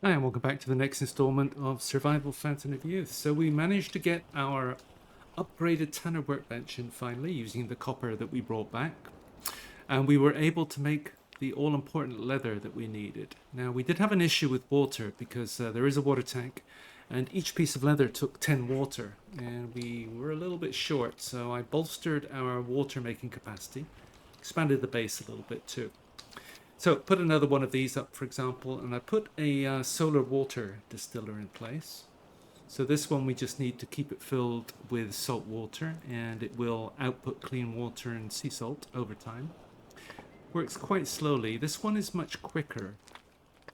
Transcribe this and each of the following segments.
Hi, and welcome back to the next installment of Survival Fountain of Youth. So we managed to get our upgraded tanner workbench in finally using the copper that we brought back. And we were able to make the all-important leather that we needed. Now, we did have an issue with water because there is a water tank and each piece of leather took 10 water and we were a little bit short. So I bolstered our water making capacity, expanded the base a little bit too. So put another one of these up, for example, and I put a solar water distiller in place. So this one we just need to keep it filled with salt water and it will output clean water and sea salt over time. Works quite slowly. This one is much quicker.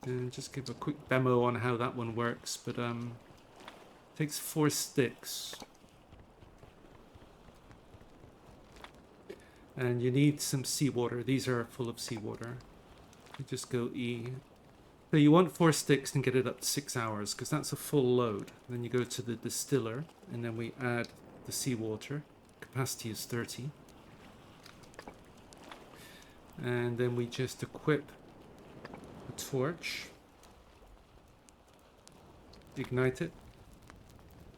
And just give a quick demo on how that one works, but takes 4 sticks. And you need some seawater. These are full of seawater. You just go E. So you want 4 sticks and get it up to 6 hours because that's a full load. Then you go to the distiller and then we add the seawater. Capacity is 30. And then we just equip a torch. Ignite it.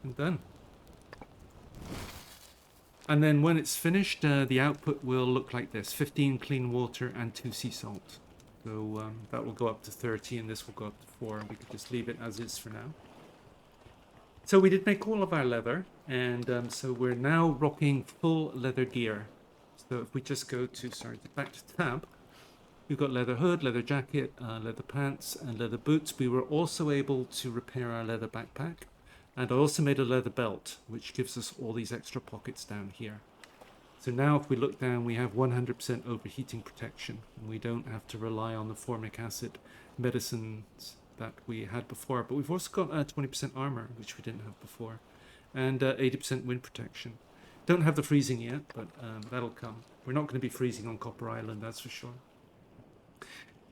And done. And then when it's finished, the output will look like this. 15 clean water and 2 sea salt. So that will go up to 30 and this will go up to 4. We could just leave it as is for now. So we did make all of our leather and so we're now rocking full leather gear. So if we just go to, back to tab, we've got leather hood, leather jacket, leather pants and leather boots. We were also able to repair our leather backpack. And I also made a leather belt, which gives us all these extra pockets down here. So now if we look down, we have 100% overheating protection. And we don't have to rely on the formic acid medicines that we had before. But we've also got 20% armor, which we didn't have before. And 80% wind protection. Don't have the freezing yet, but that'll come. We're not going to be freezing on Copper Island, that's for sure.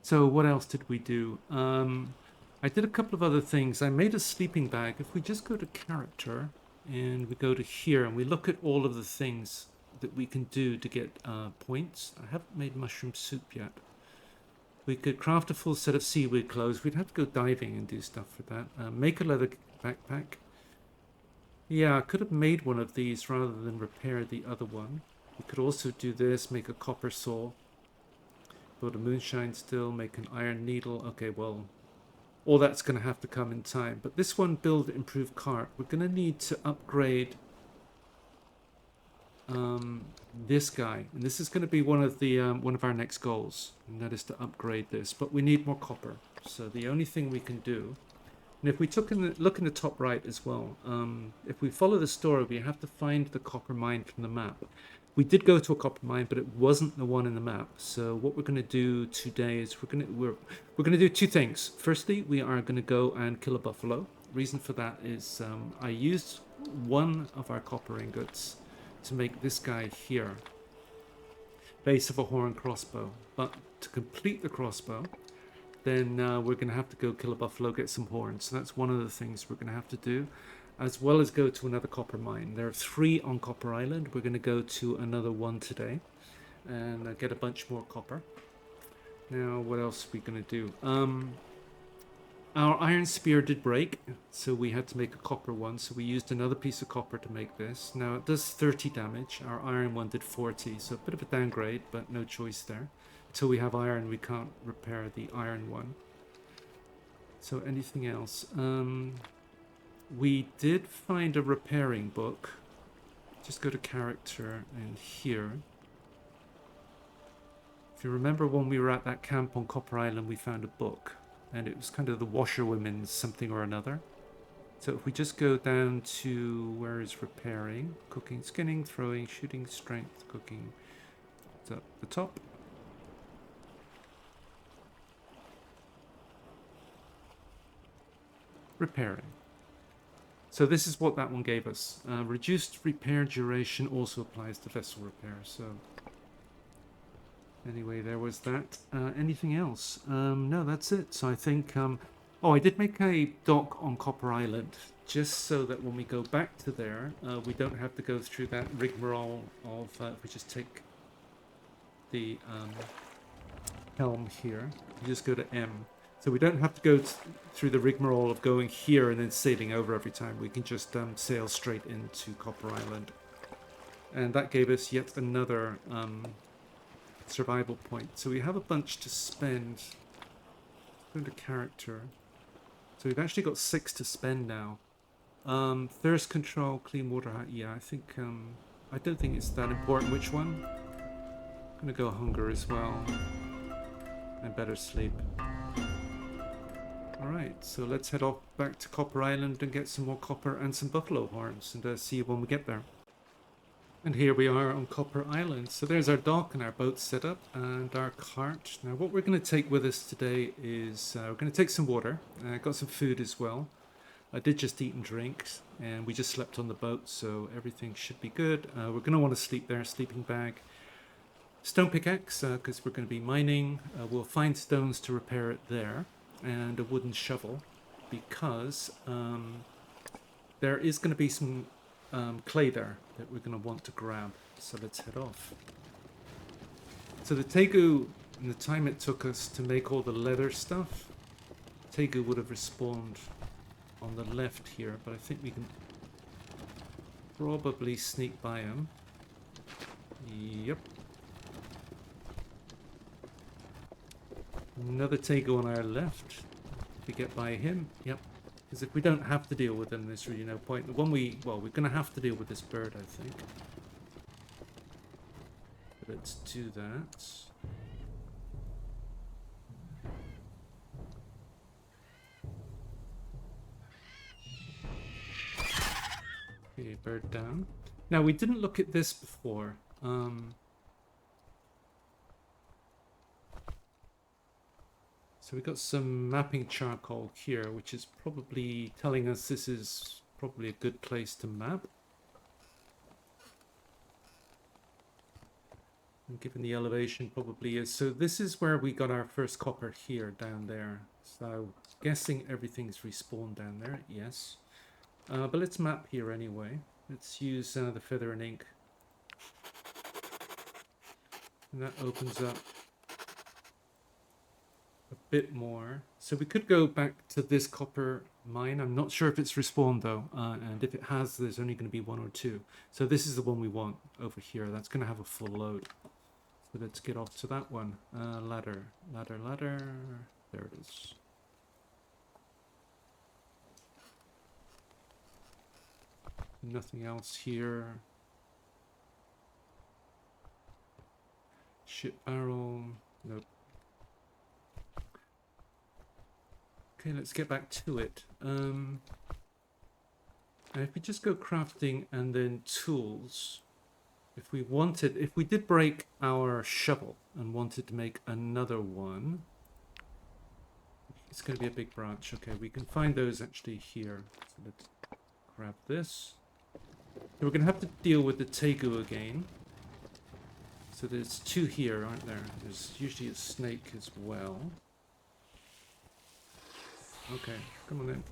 So what else did we do? I did a couple of other things. I made a sleeping bag. If we just go to character and we go to here and we look at all of the things that we can do to get points. I haven't made mushroom soup yet. We could craft a full set of seaweed clothes. We'd have to go diving and do stuff for that. Make a leather backpack. Yeah, I could have made one of these rather than repair the other one. We could also do this, make a copper saw. Build a moonshine still, make an iron needle. Okay, well, all that's going to have to come in time. But this one, build improved cart. We're going to need to upgrade this guy, and this is going to be one of our next goals, and that is to upgrade this. But we need more copper. So the only thing we can do, and if we look in the top right as well, if we follow the story, we have to find the copper mine from the map. We did go to a copper mine, but it wasn't the one in the map. So what we're going to do today is we're going to do 2 things. Firstly, we are going to go and kill a buffalo. Reason for that is I used one of our copper ingots to make this guy here, base of a horn crossbow. But to complete the crossbow, then we're going to have to go kill a buffalo, get some horns. So that's one of the things we're going to have to do, as well as go to another copper mine. There are 3 on Copper Island. We're going to go to another one today and get a bunch more copper. Now, what else are we going to do? Our iron spear did break, so we had to make a copper one. So we used another piece of copper to make this. Now, it does 30 damage. Our iron one did 40, so a bit of a downgrade, but no choice there. Until we have iron, we can't repair the iron one. So anything else? We did find a repairing book. Just go to character and here. If you remember when we were at that camp on Copper Island, we found a book. And it was kind of the washerwomen's something or another. So if we just go down to where is repairing, cooking, skinning, throwing, shooting, strength, cooking. It's up the top. Repairing. So this is what that one gave us. Reduced repair duration also applies to vessel repair. So anyway, there was that. Anything else? No, that's it. So I think... oh, I did make a dock on Copper Island, just so that when we go back to there, we don't have to go through that rigmarole of... if we just take the helm here, you just go to M. So we don't have to go through the rigmarole of going here and then sailing over every time. We can just sail straight into Copper Island. And that gave us yet another survival point. So we have a bunch to spend. Go to character. So we've actually got 6 to spend now. Thirst control, clean water. Yeah, I think I don't think it's that important which one. I'm gonna go hunger as well. And better sleep. Alright, so let's head off back to Copper Island and get some more copper and some buffalo horns and see you when we get there. And here we are on Copper Island. So there's our dock and our boat set up and our cart. Now what we're going to take with us today is we're going to take some water. Got some food as well. I did just eat and drink and we just slept on the boat, so everything should be good. We're going to want to sleep there, sleeping bag. Stone pickaxe, because we're going to be mining. We'll find stones to repair it there. And a wooden shovel, because there is going to be some clay there that we're going to want to grab. So let's head off. So the tegu, and the time it took us to make all the leather stuff, tegu would have respawned on the left here, but I think we can probably sneak by him. Yep. Another tegu on our left. If we get by him, yep. Because if we don't have to deal with him, there's really no point. The one we're going to have to deal with this bird, I think. But let's do that. Okay, bird down. Now, we didn't look at this before. So we've got some mapping charcoal here, which is probably telling us this is probably a good place to map. And given the elevation probably is. So this is where we got our first copper here, down there. So guessing everything's respawned down there, yes. But let's map here anyway. Let's use the feather and ink. And that opens up a bit more. So we could go back to this copper mine. I'm not sure if it's respawned though, and if it has, there's only going to be 1 or 2. So this is the one we want over here. That's going to have a full load. So let's get off to that one. Ladder. There it is. Nothing else here. Ship barrel. Nope. Okay, let's get back to it. And if we just go crafting and then tools, if we did break our shovel and wanted to make another one, it's going to be a big branch. Okay, we can find those actually here. So let's grab this. So we're going to have to deal with the tegu again. So there's 2 here, aren't there? There's usually a snake as well. Okay, come on in.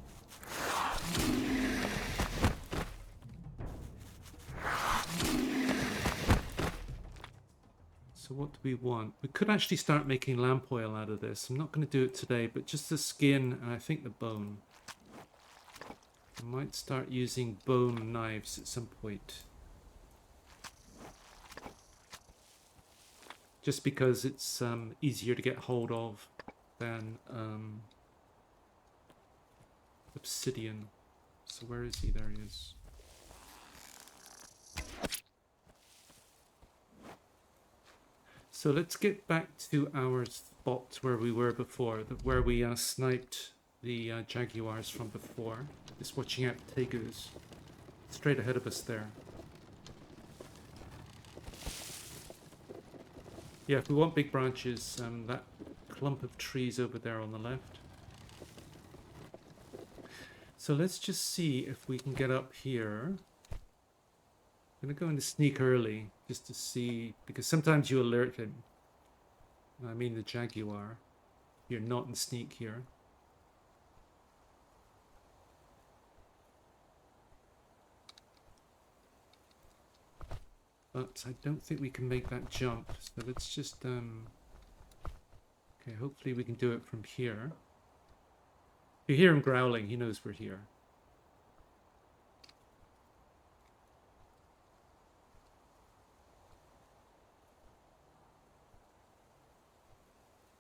So what do we want? We could actually start making lamp oil out of this. I'm not going to do it today, but just the skin and I think the bone. I might start using bone knives at some point. Just because it's easier to get hold of than obsidian. So where is he? There he is. So let's get back to our spot where we were before, where we sniped the jaguars from before. Just watching out tegus. Straight ahead of us there. Yeah, if we want big branches, that clump of trees over there on the left. So let's just see if we can get up here. I'm going to go into sneak early just to see, because sometimes you alert him. I mean the jaguar. You're not in sneak here. But I don't think we can make that jump. So let's just, okay, hopefully we can do it from here. If you hear him growling, he knows we're here.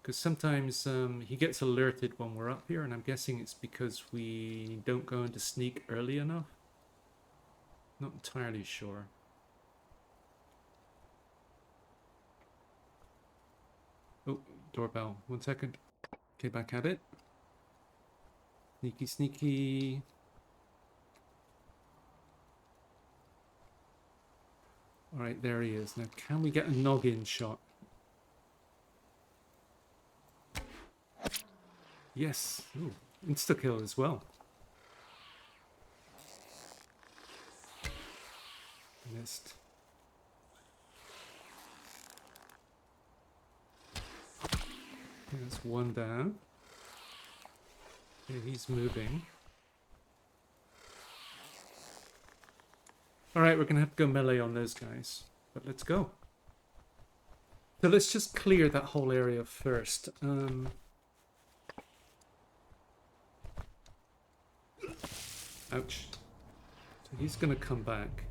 Because sometimes he gets alerted when we're up here, and I'm guessing it's because we don't go into sneak early enough. Not entirely sure. Oh, doorbell. 1 second. Okay, back at it. Sneaky, sneaky. Alright, there he is. Now, can we get a noggin shot? Yes. Ooh, insta-kill as well. Missed. There's one down. Okay, he's moving. Alright, we're going to have to go melee on those guys. But let's go. So let's just clear that whole area first. Ouch. So he's going to come back.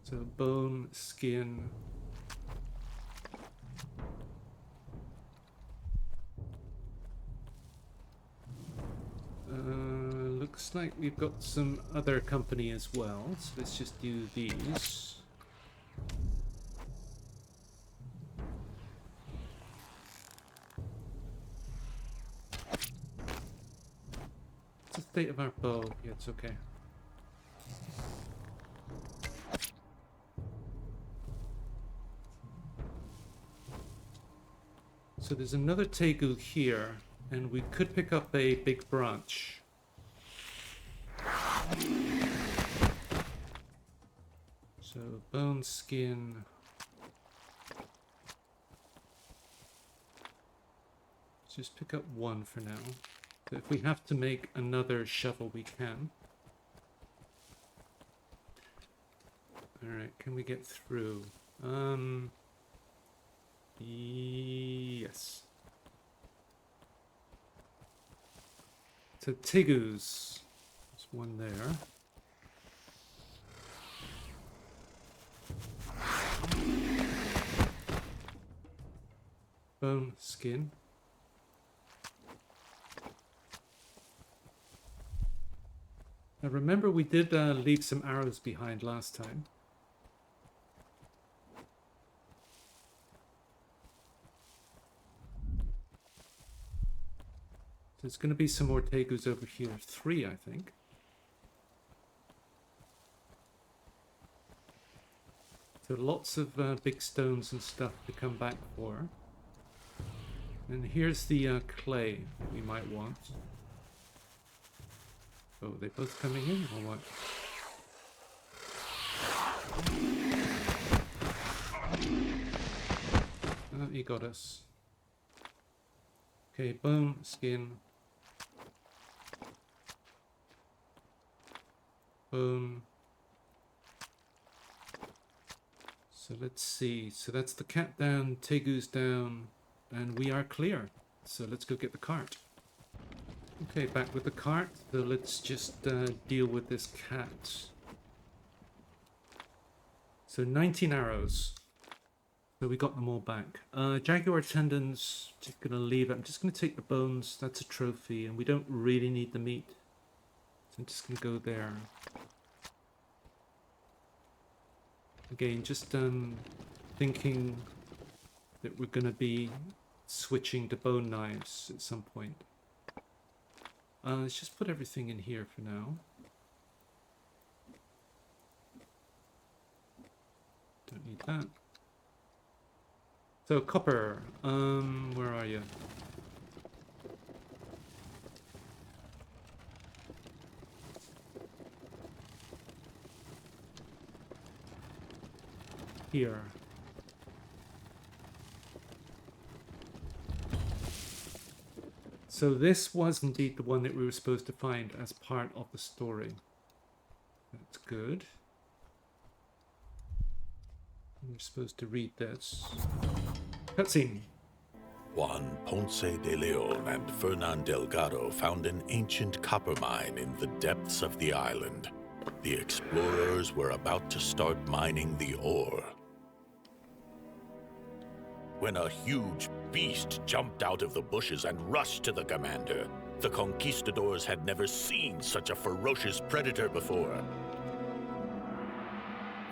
So bone, skin. Looks like we've got some other company as well. So let's just do these. What's the state of our bow? Yeah, it's okay. So there's another tegu here, and we could pick up a big branch. So bone, skin. Let's just pick up one for now. So if we have to make another shovel, we can. Alright, can we get through? Yes. So tegus. There's one there. Bone, skin. Now remember we did leave some arrows behind last time. There's going to be some more tegus over here. 3, I think. So lots of big stones and stuff to come back for. And here's the clay that we might want. Oh, are they both coming in or what? Oh, he got us. Okay, bone, skin. Bone. So let's see. So that's the cat down, tegu's down, and we are clear. So let's go get the cart. Okay, back with the cart. So let's just deal with this cat. So 19 arrows. So we got them all back. Jaguar tendons, just gonna leave it. I'm just gonna take the bones. That's a trophy, and we don't really need the meat. So I'm just gonna go there. Again, just thinking that we're gonna be switching to bone knives at some point. Let's just put everything in here for now. Don't need that. So copper, where are you? Here. So this was indeed the one that we were supposed to find as part of the story. That's good. We're supposed to read this. Cutscene. Juan Ponce de Leon and Fernan Delgado found an ancient copper mine in the depths of the island. The explorers were about to start mining the ore when a huge beast jumped out of the bushes and rushed to the commander. The conquistadors had never seen such a ferocious predator before.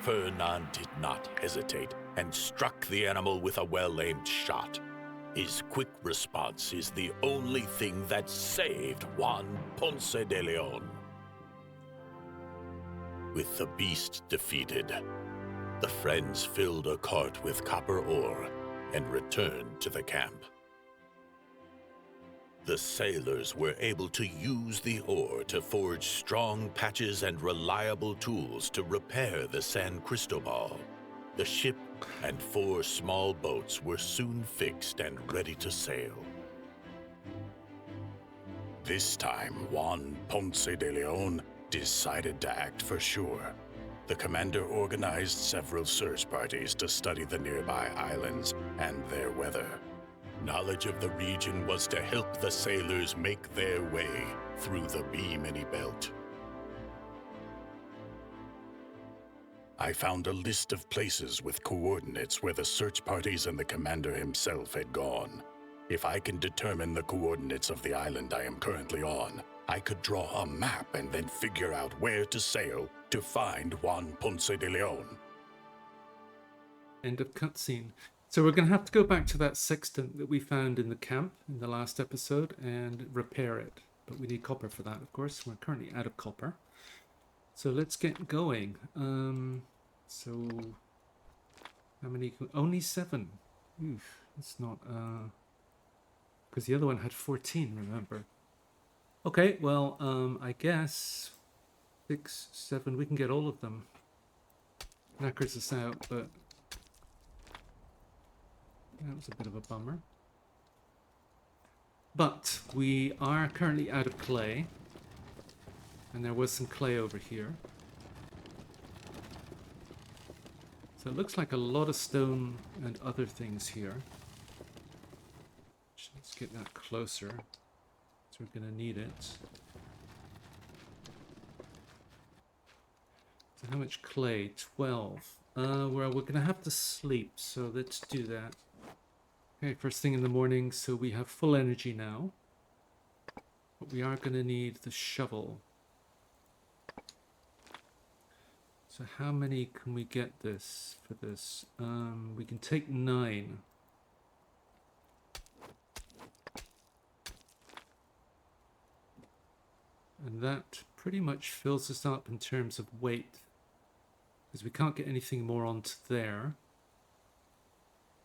Fernan did not hesitate and struck the animal with a well-aimed shot. His quick response is the only thing that saved Juan Ponce de Leon. With the beast defeated, the friends filled a cart with copper ore and returned to the camp. The sailors were able to use the ore to forge strong patches and reliable tools to repair the San Cristobal. The ship and 4 small boats were soon fixed and ready to sail. This time, Juan Ponce de Leon decided to act for sure. The commander organized several search parties to study the nearby islands and their weather. Knowledge of the region was to help the sailors make their way through the Bimini Belt. I found a list of places with coordinates where the search parties and the commander himself had gone. If I can determine the coordinates of the island I am currently on, I could draw a map and then figure out where to sail to find Juan Ponce de Leon. End of cutscene. So we're going to have to go back to that sextant that we found in the camp in the last episode and repair it. But we need copper for that, of course. We're currently out of copper. So let's get going. So how many? Only 7. Oof, that's not... because the other one had 14, remember? Okay, well, I guess 6, 7, we can get all of them. Knackers us out, but that was a bit of a bummer. But we are currently out of clay, and there was some clay over here. So it looks like a lot of stone and other things here. Let's get that closer. So we're going to need it. So how much clay? 12. Well, we're going to have to sleep, so let's do that. Okay, first thing in the morning, so we have full energy now. But we are going to need the shovel. So how many can we get this for this? We can take 9. And that pretty much fills us up in terms of weight, because we can't get anything more onto there.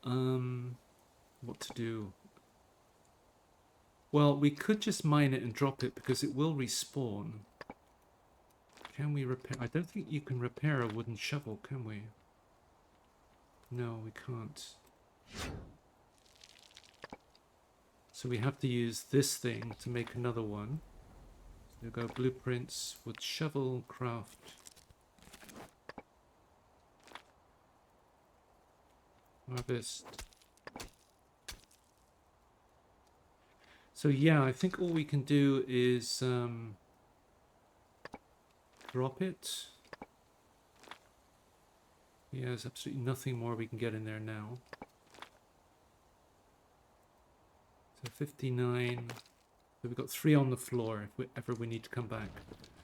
What to do? Well, we could just mine it and drop it because it will respawn. Can we repair? I don't think you can repair a wooden shovel, can we? No, we can't. So we have to use this thing to make another one. We'll go blueprints, wood shovel, craft. Harvest. So yeah, I think all we can do is drop it. Yeah, there's absolutely nothing more we can get in there now. So 59. So we've got 3 on the floor if ever we need to come back.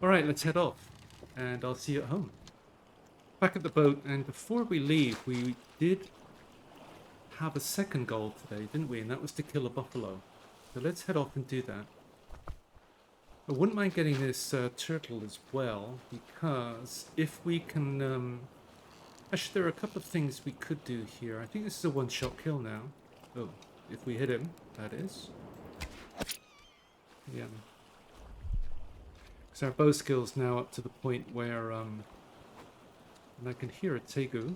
Alright, let's head off. And I'll see you at home. Back at the boat, and before we leave, we did have a second goal today, didn't we? And that was to kill a buffalo. So let's head off and do that. I wouldn't mind getting this turtle as well, because if we can... actually, there are a couple of things we could do here. I think this is a one-shot kill now. Oh, if we hit him, that is. Yeah. Because our bow skill's now up to the point where... and I can hear a tegu.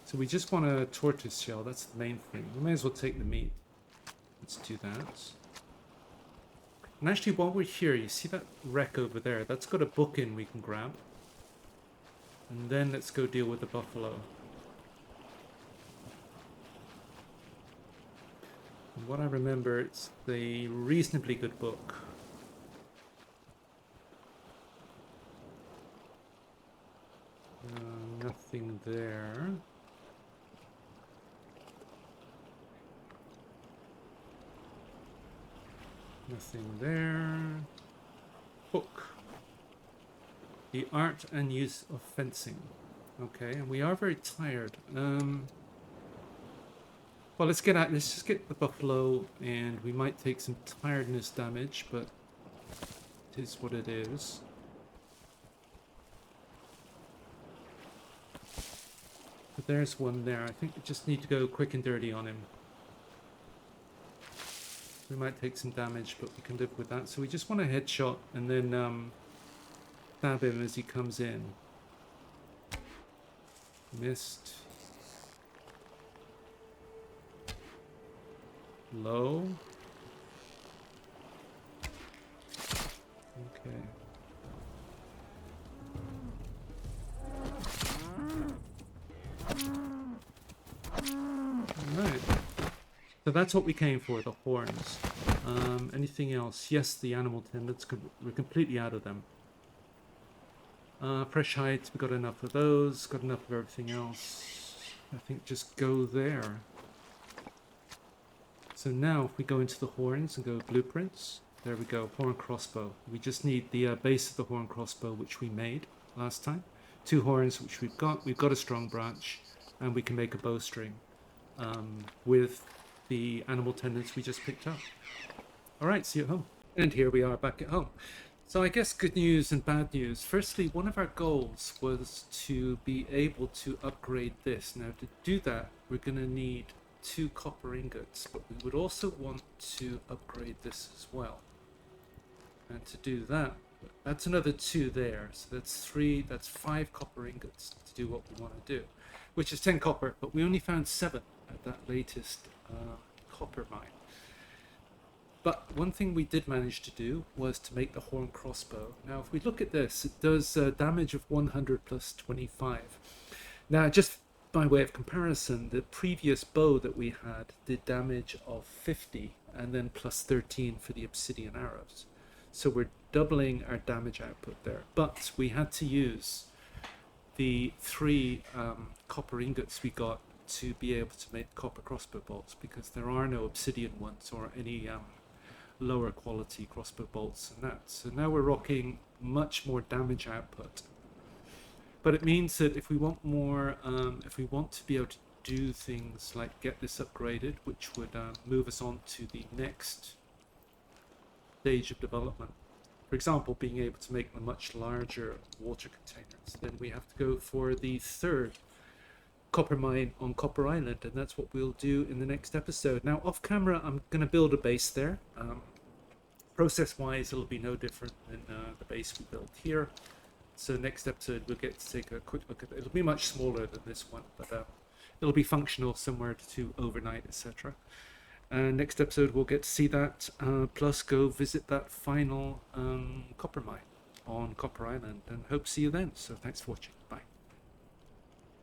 So we just want a tortoise shell, that's the main thing. We may as well take the meat. Let's do that. And actually, while we're here, you see that wreck over there? That's got a book in we can grab. And then let's go deal with the buffalo. From what I remember, it's a reasonably good book. Nothing there. Nothing there. Book. The Art and Use of Fencing. Okay, and we are very tired. Well, let's just get the buffalo, and we might take some tiredness damage, but it is what it is. But there's one there. I think we just need to go quick and dirty on him. We might take some damage, but we can live with that. So we just want a headshot and then stab him as he comes in. Missed. Low. Okay. Alright. So that's what we came for, the horns. Anything else? Yes, the animal tendons. We're completely out of them. Fresh hides, we got enough of those. Got enough of everything else. I think just go there. So now if we go into the horns and go blueprints, there we go, horn crossbow. We just need the base of the horn crossbow, which we made last time. 2 horns, which we've got. We've got a strong branch, and we can make a bowstring with the animal tendons we just picked up. All right, see you at home. And here we are back at home. So I guess good news and bad news. Firstly, one of our goals was to be able to upgrade this. Now to do that, we're going to need 2 copper ingots, but we would also want to upgrade this as well. And to do that, that's another 2 there. So that's 3, that's 5 copper ingots to do what we want to do, which is 10 copper, but we only found 7 at that latest copper mine. But one thing we did manage to do was to make the horn crossbow. Now, if we look at this, it does damage of 100 plus 25. Now, just by way of comparison, the previous bow that we had did damage of 50 and then plus 13 for the obsidian arrows. So we're doubling our damage output there. But we had to use the 3 copper ingots we got to be able to make copper crossbow bolts, because there are no obsidian ones or any lower quality crossbow bolts than that. So now we're rocking much more damage output. But it means that if we want more, if we want to be able to do things like get this upgraded, which would move us on to the next stage of development, for example, being able to make the much larger water containers, then we have to go for the 3rd copper mine on Copper Island, and that's what we'll do in the next episode. Now, off camera, I'm going to build a base there. Process-wise, it'll be no different than the base we built here. So next episode, we'll get to take a quick look at it. It'll be much smaller than this one, but it'll be functional somewhere to overnight, etc. And next episode, we'll get to see that, plus go visit that final copper mine on Copper Island, and hope to see you then. So thanks for watching. Bye.